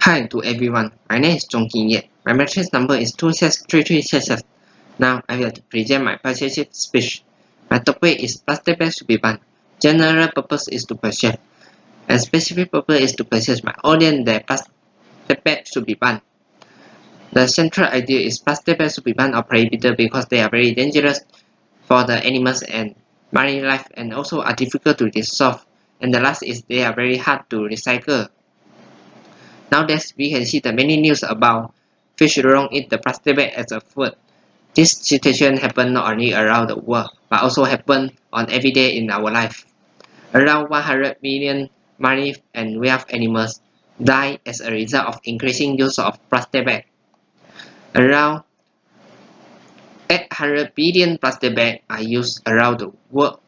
Hi to everyone, my name is Zhong Ye. My reference number is 263366. Now I will present my persuasive speech. My topic is plastic bag should be banned. General purpose is to persuade, and specific purpose is to persuade my audience that plastic bag should be banned. The central idea is plastic bags should be banned or prohibited because they are very dangerous for the animals and marine life and also are difficult to dissolve. And the last is they are very hard to recycle. Nowadays, we can see the many news about fish don't eat the plastic bag as a food. This situation happen not only around the world, but also happen on every day in our life. Around 100 million marine and wild animals die as a result of increasing use of plastic bag. Around 800 billion plastic bags are used around the world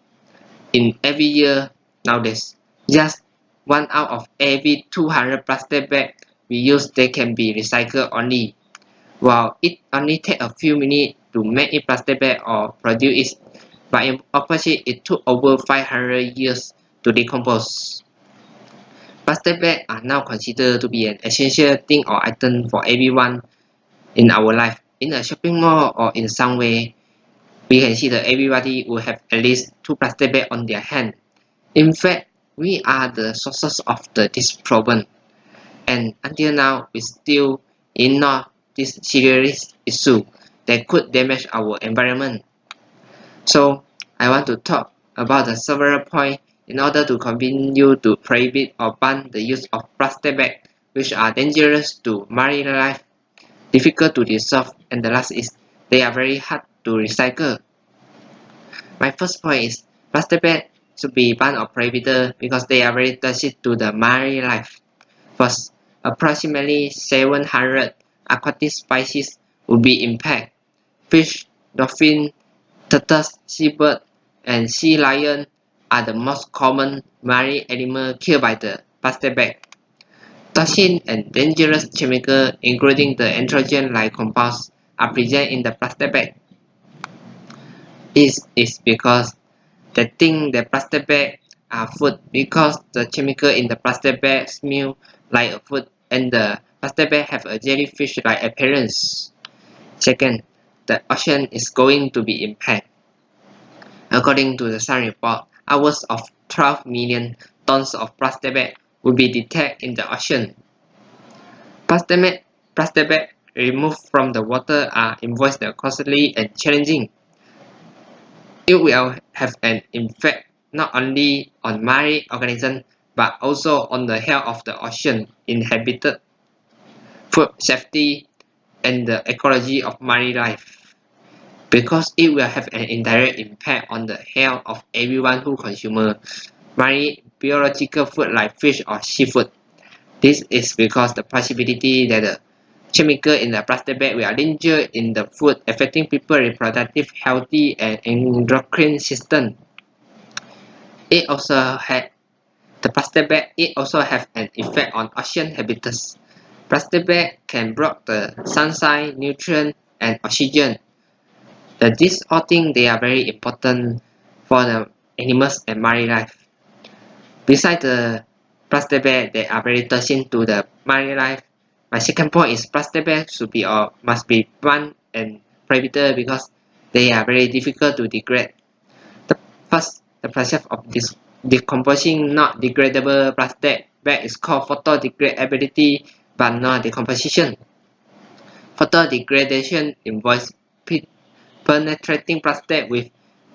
in every year nowadays. Just 1 out of every 200 plastic bags we use they can be recycled only. While it only takes a few minutes to make a plastic bag or produce it, but in opposite it took over 500 years to decompose. Plastic bags are now considered to be an essential thing or item for everyone in our life. In a shopping mall or in some way, we can see that everybody will have at least 2 plastic bags on their hand. In fact, we are the sources of this problem, and until now we still ignore this serious issue that could damage our environment. So I want to talk about the several points in order to convince you to prohibit or ban the use of plastic bags, which are dangerous to marine life, difficult to dissolve, and the last is they are very hard to recycle. My first point is plastic bags should be banned or prohibited because they are very toxic to the marine life. First, approximately 700 aquatic species would be impacted. Fish, dolphin, turtles, seabird, and sea lion are the most common marine animals killed by the plastic bag. Toxic and dangerous chemicals, including the androgen-like compounds, are present in the plastic bag. This is because they think the plastic bag are food because the chemical in the plastic bag smell like a food and the plastic bag have a jellyfish-like appearance. Second, the ocean is going to be impacted. According to the Sun report, hours of 12 million tons of plastic bag will be detected in the ocean. Plastic bag removed from the water are involved costly and challenging. It will have an effect not only on marine organisms but also on the health of the ocean inhabited, food safety, and the ecology of marine life, because it will have an indirect impact on the health of everyone who consumes marine biological food like fish or seafood. This is because the possibility that the chemical in the plastic bag will danger in the food affecting people's reproductive health and endocrine system. It also had the plastic bag. It also have an effect on ocean habitats. Plastic bag can block the sunshine, nutrient, and oxygen. These all things they are very important for the animals and marine life. Besides the plastic bag, they are very touching to the marine life. My second point is plastic bags should be or must be banned and prohibited because they are very difficult to degrade. The first, the process of decomposing not degradable plastic bag is called photodegradability but not decomposition. Photodegradation involves penetrating plastic with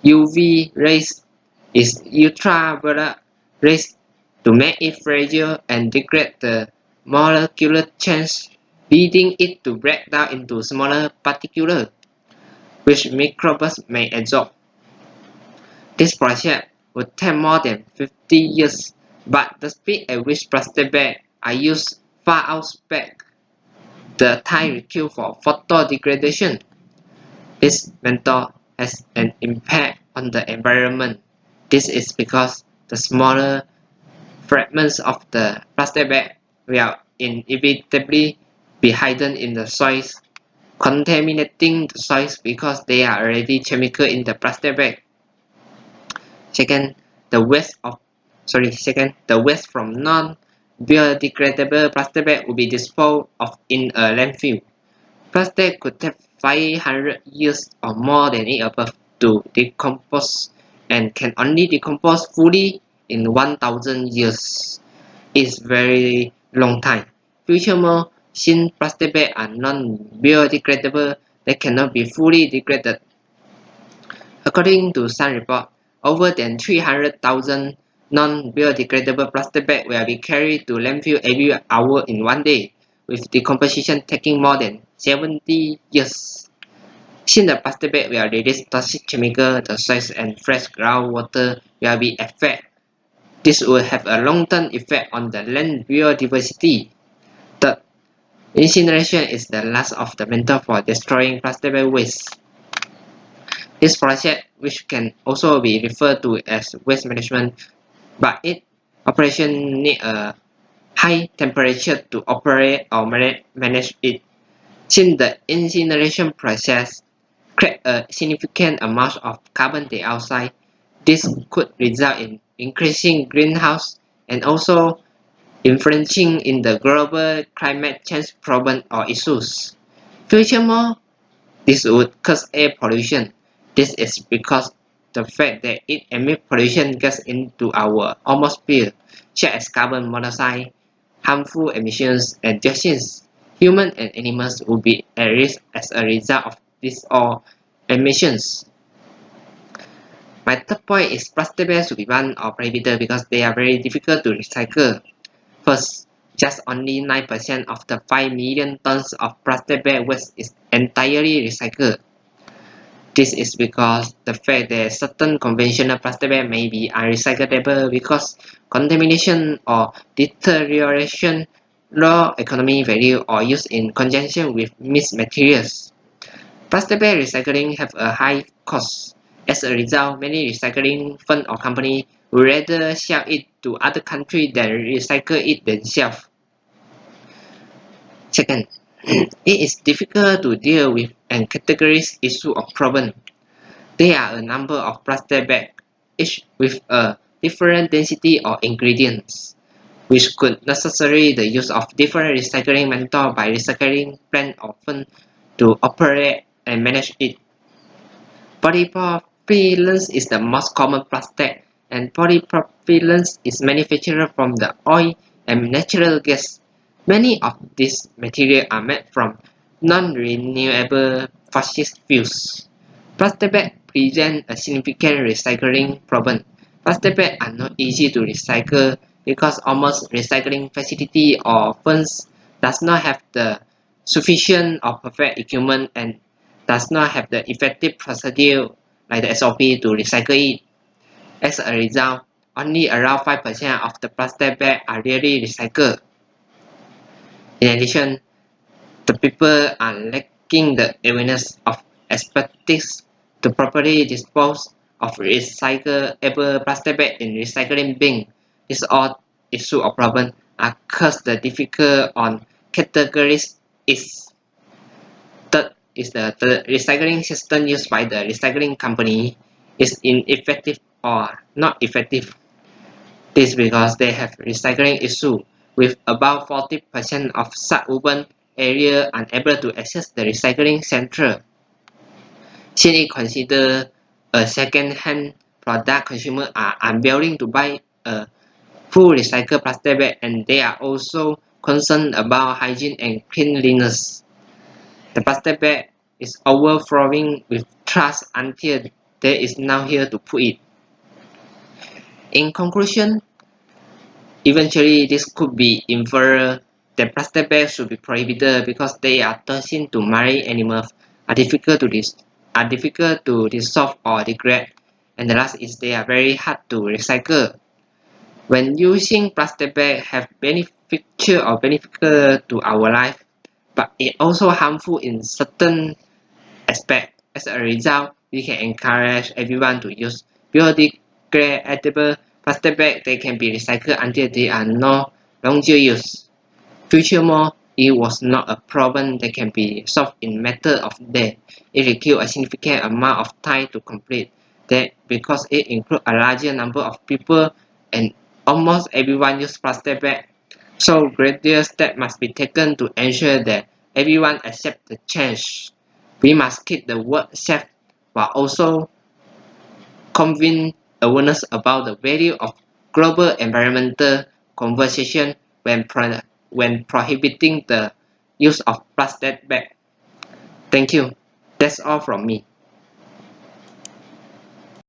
UV rays is ultraviolet rays to make it fragile and degrade the molecular chains, leading it to break down into smaller particles, which microbes may absorb. This project would take more than 50 years, but the speed at which plastic bags are used far outpaces the time required for photodegradation. This method has an impact on the environment. This is because the smaller fragments of the plastic bag will inevitably be hidden in the soils, contaminating the soils because they are already chemical in the plastic bag. Second, the waste from biodegradable plastic bag will be disposed of in a landfill. Plastic could take 500 years or more than it above to decompose and can only decompose fully in 1000 years. It's very long time. Furthermore, since plastic bags are non-biodegradable, they cannot be fully degraded. According to some report, over than 300,000 non-biodegradable plastic bags will be carried to landfill every hour in one day, with decomposition taking more than 70 years. Since the plastic bag will release toxic chemicals, the soil and fresh groundwater will be affected. This will have a long-term effect on the land biodiversity. Third, incineration is the last of the method for destroying plastic waste. This process, which can also be referred to as waste management, but its operation need a high temperature to operate or manage it. Since the incineration process creates a significant amount of carbon dioxide, this could result in increasing greenhouse and also influencing in the global climate change problem or issues. Furthermore, this would cause air pollution. This is because the fact that it emits pollution gas into our atmosphere, such as carbon monoxide, harmful emissions, and dioxins. Humans and animals will be at risk as a result of these all emissions. My third point is plastic bags should be banned or prohibited because they are very difficult to recycle. First, just only 9% of the 5 million tons of plastic bag waste is entirely recycled. This is because the fact that certain conventional plastic bags may be unrecyclable because contamination or deterioration, low economic value, or used in conjunction with mixed materials. Plastic bag recycling have a high cost. As a result, many recycling firms or companies would rather sell it to other countries than recycle it themselves. Second, it is difficult to deal with and categorize issue of problem. There are a number of plastic bags, each with a different density or ingredients, which could necessary the use of different recycling methods by recycling plant or firm to operate and manage it. Polypropylene is the most common plastic, and polypropylene is manufactured from the oil and natural gas. Many of these materials are made from non-renewable fossil fuels. Plastic bags present a significant recycling problem. Plastic bags are not easy to recycle because almost recycling facility or firms does not have the sufficient or perfect equipment and does not have the effective procedure like the SOP to recycle it. As a result, only around 5% of the plastic bags are really recycled. In addition, the people are lacking the awareness of expertise to properly dispose of recyclable plastic bags in recycling bin. This all issue or problem are caused the difficult on categories is. Third is the recycling system used by the recycling company is ineffective or not effective. This is because they have recycling issue with about 40% of suburban area unable to access the recycling center. Since it considered a second-hand product, consumers are unwilling to buy a full recycled plastic bag and they are also concerned about hygiene and cleanliness. The plastic bag is overflowing with trash until there is nothing here to put it. In conclusion, eventually this could be inferred that plastic bags should be prohibited because they are toxic to marine animals, are difficult to dissolve or degrade, and the last is they are very hard to recycle. When using plastic bag have beneficial or beneficial to our life, but it also harmful in certain aspect. As a result, we can encourage everyone to use biodegradable plastic bags that can be recycled until they are no longer used. Furthermore, it was not a problem that can be solved in matter of days. It required a significant amount of time to complete that because it includes a larger number of people and almost everyone uses plastic bags. So gradual steps must be taken to ensure that everyone accepts the change. We must keep the world safe while also conveying awareness about the value of global environmental conversation when prohibiting the use of plastic bags. Thank you. That's all from me.